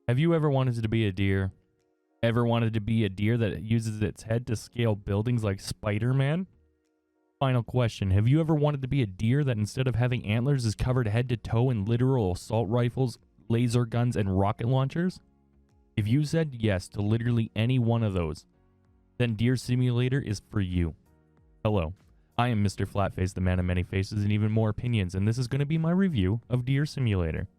Have you ever wanted to be a deer? Ever wanted to be a deer that uses its head to scale buildings like Spider-Man? Final question. Have you ever wanted to be a deer that instead of having antlers is covered head to toe in literal assault rifles, laser guns, and rocket launchers? If you said yes to literally any one of those, then DEEEER Simulator is for you. Hello, I am Mr.Flatface, the man of many faces and even more opinions, and this is going to be my review of DEEEER Simulator.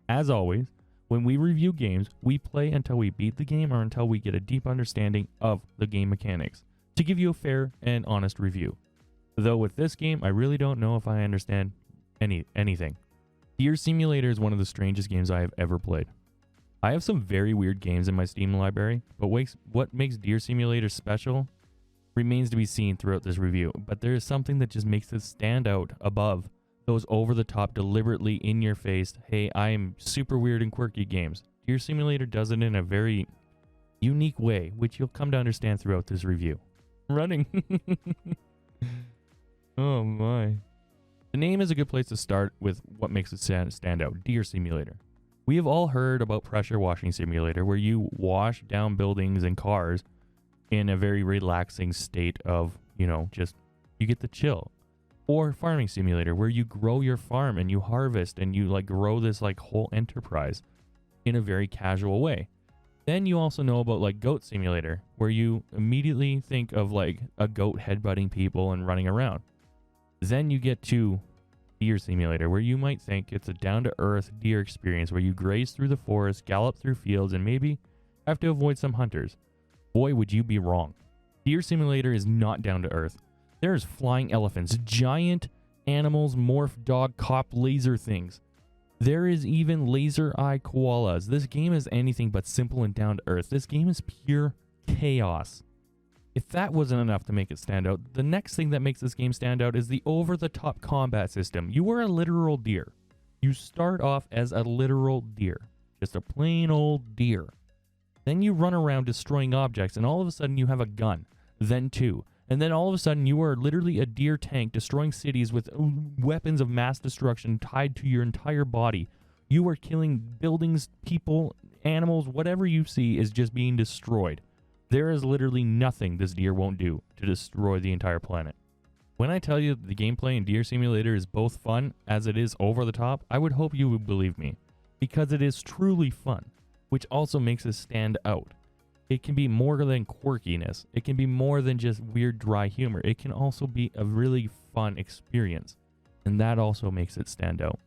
As always, when we review games, we play until we beat the game or until we get a deep understanding of the game mechanics to give you a fair and honest review. Though with this game, I really don't know if I understand anything. DEEEER Simulator is one of the strangest games I have ever played. I have some very weird games in my Steam library, but what makes DEEEER Simulator special remains to be seen throughout this review, but there is something that just makes it stand out above those over-the-top, deliberately in-your-face, hey, I am super weird and quirky games. DEEEER Simulator does it in a very unique way, which you'll come to understand throughout this review. Running. Oh my. The name is a good place to start with what makes it stand out. DEEEER Simulator. We have all heard about pressure washing simulator, where you wash down buildings and cars in a very relaxing state of, just you get the chill. Or farming simulator, where you grow your farm and you harvest and you grow this whole enterprise in a very casual way. Then you also know about goat simulator, where you immediately think of a goat headbutting people and running around. Then you get to DEEEER Simulator, where you might think it's a down-to-earth deer experience where you graze through the forest, gallop through fields, and maybe have to avoid some hunters. Boy, would you be wrong. DEEEER Simulator is not down-to-earth. There's flying elephants, giant animals, morph dog, cop, laser things. There is even laser eye koalas. This game is anything but simple and down-to-earth. This game is pure chaos. If that wasn't enough to make it stand out, the next thing that makes this game stand out is the over-the-top combat system. You are a literal deer. You start off as a literal deer. Just a plain old deer. Then you run around destroying objects, and all of a sudden you have a gun. Then two. And then all of a sudden you are literally a deer tank destroying cities with weapons of mass destruction tied to your entire body. You are killing buildings, people, animals, whatever you see is just being destroyed. There is literally nothing this deer won't do to destroy the entire planet. When I tell you the gameplay in DEEEER Simulator is both fun as it is over the top, I would hope you would believe me, because it is truly fun, which also makes it stand out. It can be more than quirkiness. It can be more than just weird, dry humor. It can also be a really fun experience, and that also makes it stand out.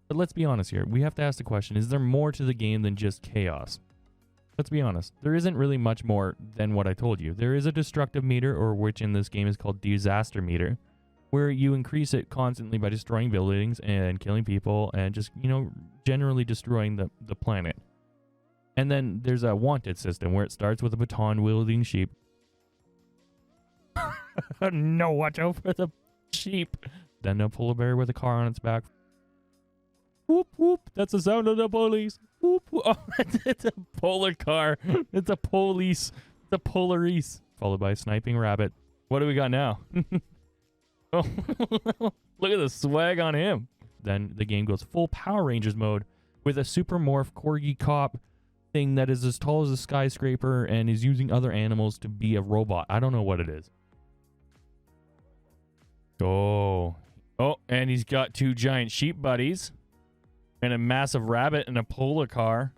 But let's be honest here. We have to ask the question, is there more to the game than just chaos? Let's be honest, there isn't really much more than what I told you. There is a destructive meter, or which in this game is called disaster meter, where you increase it constantly by destroying buildings and killing people and just, generally destroying the planet. And then there's a wanted system where it starts with a baton-wielding sheep. No, watch out for the sheep. Then a polar bear with a car on its back. Whoop, whoop. That's the sound of the police. Whoop, whoop. Oh, it's a polar car. It's a police. It's a Polaris. Followed by a sniping rabbit. What do we got now? Oh, look at the swag on him. Then the game goes full Power Rangers mode with a super morph corgi cop thing that is as tall as a skyscraper and is using other animals to be a robot. I don't know what it is. Oh, and he's got two giant sheep buddies. And a massive rabbit and a polar car.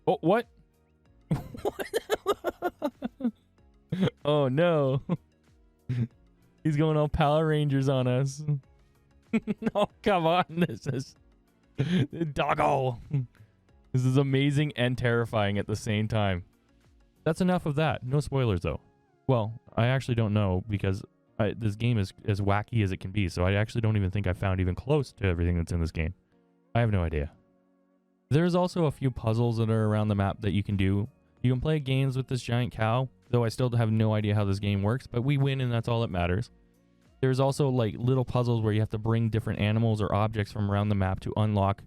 Oh, what? Oh, no. He's going all Power Rangers on us. No, come on. This is... Doggo. This is amazing and terrifying at the same time. That's enough of that. No spoilers, though. Well, I actually don't know because... this game is as wacky as it can be, so I actually don't even think I found even close to everything that's in this game. I have no idea. There's also a few puzzles that are around the map that you can do. You can play games with this giant cow, though I still have no idea how this game works, but we win and that's all that matters. There's also little puzzles where you have to bring different animals or objects from around the map to unlock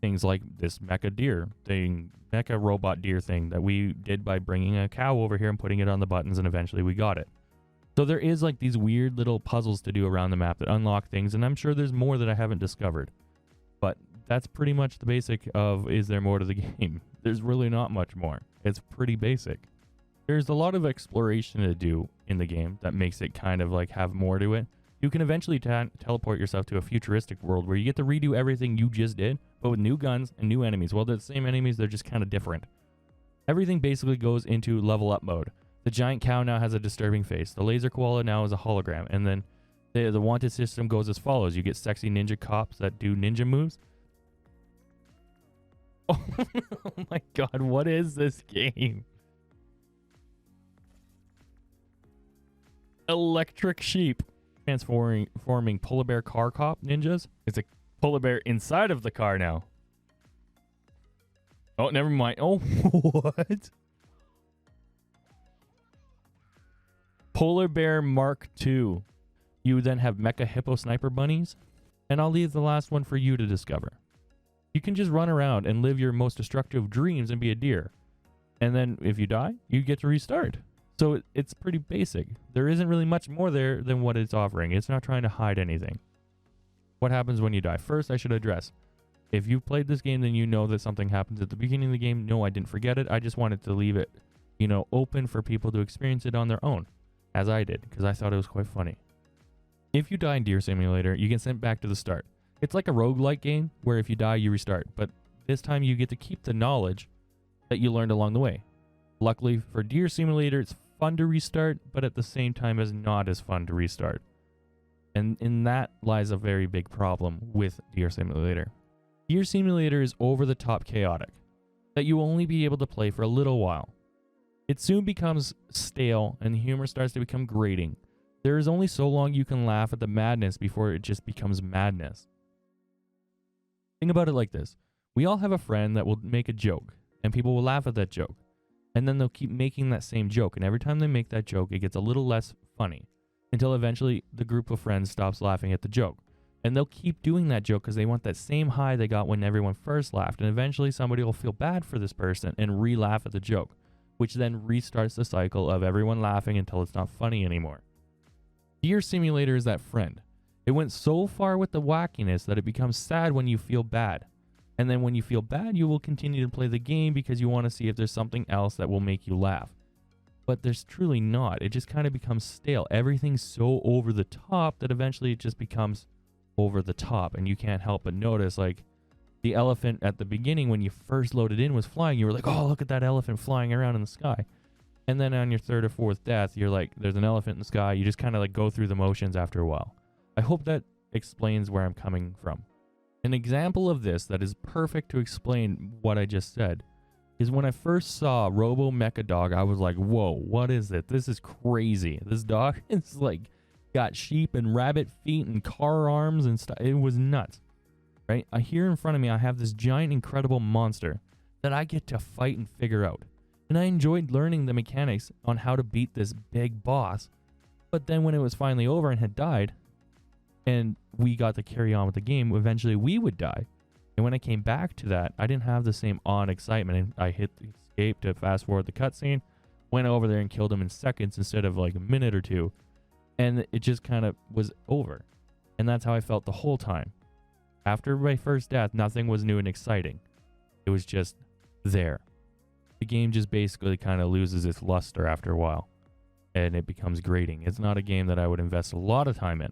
things like this mecha deer thing, mecha robot deer thing that we did by bringing a cow over here and putting it on the buttons, and eventually we got it. So there is these weird little puzzles to do around the map that unlock things, and I'm sure there's more that I haven't discovered. But that's pretty much the basic of is there more to the game. There's really not much more. It's pretty basic. There's a lot of exploration to do in the game that makes it kind of like have more to it. You can eventually teleport yourself to a futuristic world where you get to redo everything you just did, but with new guns and new enemies. Well, they're the same enemies, they're just kind of different. Everything basically goes into level up mode. The giant cow now has a disturbing face. The laser koala now is a hologram. And then the wanted system goes as follows. You get sexy ninja cops that do ninja moves. Oh my god, what is this game? Electric sheep. Transforming polar bear car cop ninjas. It's a polar bear inside of the car now. Oh, never mind. Oh, what? Polar bear Mark II. You then have mecha hippo sniper bunnies. And I'll leave the last one for you to discover. You can just run around and live your most destructive dreams and be a deer. And then if you die, you get to restart. So it's pretty basic. There isn't really much more there than what it's offering. It's not trying to hide anything. What happens when you die? First, I should address. If you've played this game, then you know that something happens at the beginning of the game. No, I didn't forget it. I just wanted to leave it, you know, open for people to experience it on their own, as I did, because I thought it was quite funny. If you die in DEEEER Simulator, you get sent back to the start. It's like a roguelike game where if you die, you restart. But this time you get to keep the knowledge that you learned along the way. Luckily for DEEEER Simulator, it's fun to restart, but at the same time is not as fun to restart. And in that lies a very big problem with DEEEER Simulator. DEEEER Simulator is over the top chaotic, that you will only be able to play for a little while. It soon becomes stale and the humor starts to become grating. There is only so long you can laugh at the madness before it just becomes madness. Think about it like this. We all have a friend that will make a joke, and people will laugh at that joke. And then they'll keep making that same joke, and every time they make that joke, it gets a little less funny, until eventually the group of friends stops laughing at the joke. And they'll keep doing that joke because they want that same high they got when everyone first laughed, and eventually somebody will feel bad for this person and re-laugh at the joke, which then restarts the cycle of everyone laughing until it's not funny anymore. DEEEER Simulator is that friend. It went so far with the wackiness that it becomes sad when you feel bad. And then when you feel bad, you will continue to play the game because you want to see if there's something else that will make you laugh. But there's truly not. It just kind of becomes stale. Everything's so over the top that eventually it just becomes over the top. And you can't help but notice, like, the elephant at the beginning when you first loaded in was flying. You were like, oh, look at that elephant flying around in the sky. And then on your third or fourth death, you're like, there's an elephant in the sky. You just kind of like go through the motions after a while. I hope that explains where I'm coming from. An example of this that is perfect to explain what I just said is when I first saw Robo Mecha Dog, I was like, whoa, what is it? This is crazy. This dog is like got sheep and rabbit feet and car arms and stuff. It was nuts, right? Here in front of me, I have this giant, incredible monster that I get to fight and figure out. And I enjoyed learning the mechanics on how to beat this big boss. But then when it was finally over and had died, and we got to carry on with the game, eventually we would die. And when I came back to that, I didn't have the same awe and excitement. And I hit the escape to fast forward the cutscene, went over there and killed him in seconds instead of like a minute or two. And it just kind of was over. And that's how I felt the whole time. After my first death, nothing was new and exciting. It was just there. The game just basically kind of loses its luster after a while. And it becomes grating. It's not a game that I would invest a lot of time in.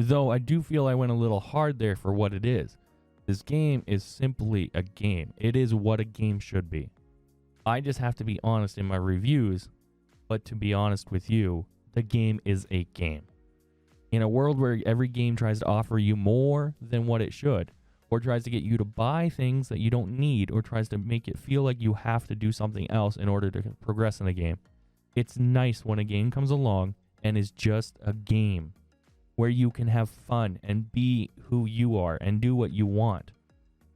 Though I do feel I went a little hard there for what it is. This game is simply a game. It is what a game should be. I just have to be honest in my reviews, but to be honest with you, the game is a game. In a world where every game tries to offer you more than what it should, or tries to get you to buy things that you don't need, or tries to make it feel like you have to do something else in order to progress in a game, it's nice when a game comes along and is just a game, where you can have fun and be who you are and do what you want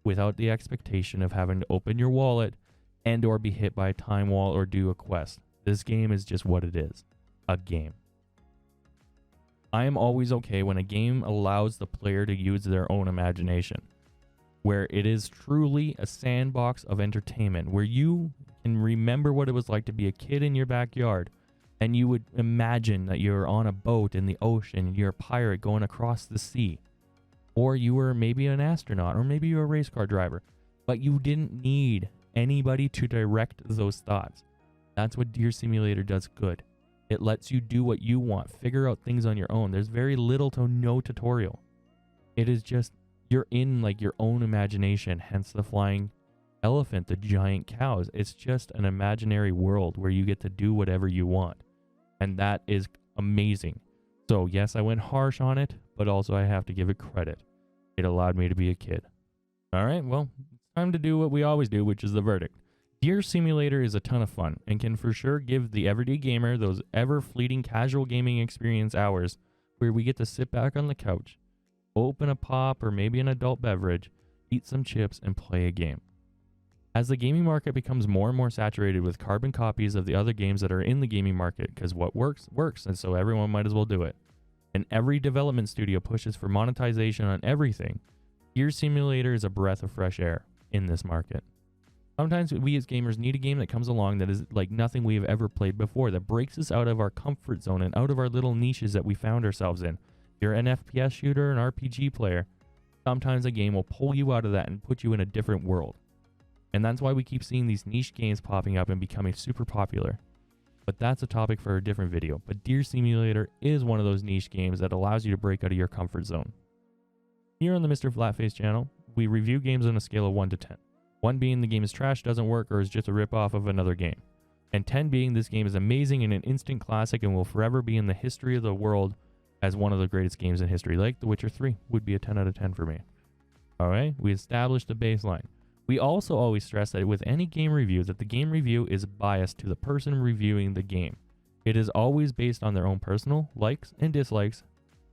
without the expectation of having to open your wallet and or be hit by a time wall or do a quest. This game is just what it is, a game. I am always okay when a game allows the player to use their own imagination, where it is truly a sandbox of entertainment, where you can remember what it was like to be a kid in your backyard. And you would imagine that you're on a boat in the ocean, you're a pirate going across the sea. or you were maybe an astronaut, or maybe you were a race car driver, but you didn't need anybody to direct those thoughts. That's what Deer Simulator does good. It lets you do what you want, figure out things on your own. There's very little to no tutorial. It is just, you're in like your own imagination, hence the flying elephant, the giant cows. It's just an imaginary world where you get to do whatever you want. And that is amazing. So yes, I went harsh on it, but also I have to give it credit. It allowed me to be a kid. All right, well, it's time to do what we always do, which is the verdict. Deer Simulator is a ton of fun and can for sure give the everyday gamer those ever-fleeting casual gaming experience hours where we get to sit back on the couch, open a pop or maybe an adult beverage, eat some chips, and play a game. As the gaming market becomes more and more saturated with carbon copies of the other games that are in the gaming market, because what works, works, and so everyone might as well do it, and every development studio pushes for monetization on everything, Deer Simulator is a breath of fresh air in this market. Sometimes we as gamers need a game that comes along that is like nothing we have ever played before, that breaks us out of our comfort zone and out of our little niches that we found ourselves in. If you're an FPS shooter, an RPG player, sometimes a game will pull you out of that and put you in a different world. And that's why we keep seeing these niche games popping up and becoming super popular. But that's a topic for a different video. But Deer Simulator is one of those niche games that allows you to break out of your comfort zone. Here on the Mr.Flatface channel, we review games on a scale of 1 to 10. 1 being the game is trash, doesn't work, or is just a rip-off of another game. And 10 being this game is amazing and an instant classic and will forever be in the history of the world as one of the greatest games in history. Like The Witcher 3 would be a 10 out of 10 for me. Alright, we established the baseline. We also always stress that with any game review, that the game review is biased to the person reviewing the game. It is always based on their own personal likes and dislikes,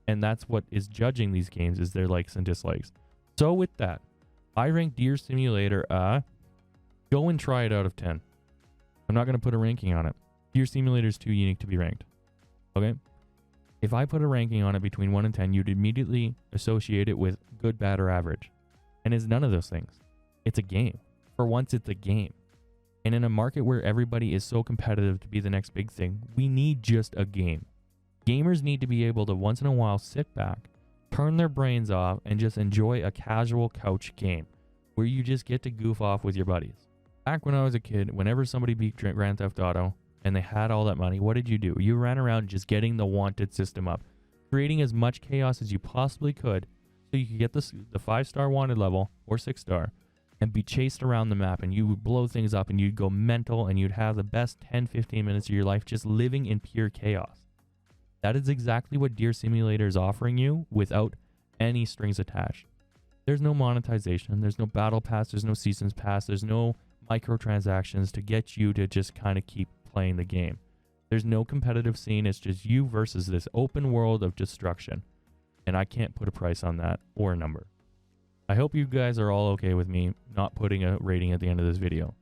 and that's what is judging these games, is their likes and dislikes. So with that, I rank Deer Simulator go and try it out of 10. I'm not going to put a ranking on it. Deer Simulator is too unique to be ranked. Okay? If I put a ranking on it between 1 and 10, you'd immediately associate it with good, bad, or average. And it's none of those things. It's a game. For once, it's a game. And in a market where everybody is so competitive to be the next big thing, we need just a game. Gamers need to be able to once in a while sit back, turn their brains off, and just enjoy a casual couch game where you just get to goof off with your buddies. Back when I was a kid, whenever somebody beat Grand Theft Auto and they had all that money, what did you do? You ran around just getting the wanted system up, creating as much chaos as you possibly could so you could get the 5-star wanted level or 6-star and be chased around the map, and you would blow things up and you'd go mental and you'd have the best 10-15 minutes of your life just living in pure chaos. That is exactly what Deer Simulator is offering you without any strings attached. There's no monetization, there's no battle pass, there's no seasons pass, there's no microtransactions to get you to just kind of keep playing the game. There's no competitive scene, it's just you versus this open world of destruction. And I can't put a price on that or a number. I hope you guys are all okay with me not putting a rating at the end of this video.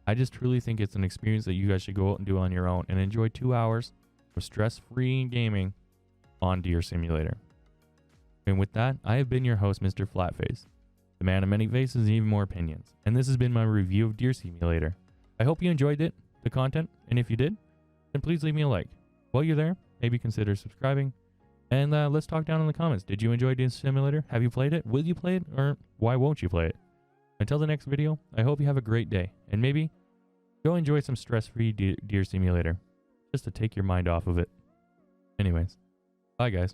I just truly think it's an experience that you guys should go out and do on your own and enjoy 2 hours of stress-free gaming on Deer Simulator. And with that, I have been your host, Mr.Flatface, the man of many faces and even more opinions. And this has been my review of Deer Simulator. I hope you enjoyed it, the content, and if you did, then please leave me a like. While you're there, maybe consider subscribing. And let's talk down in the comments. Did you enjoy Deer Simulator? Have you played it? Will you play it? Or why won't you play it? Until the next video, I hope you have a great day. And maybe go enjoy some stress-free Deer Simulator, just to take your mind off of it. Anyways, bye guys.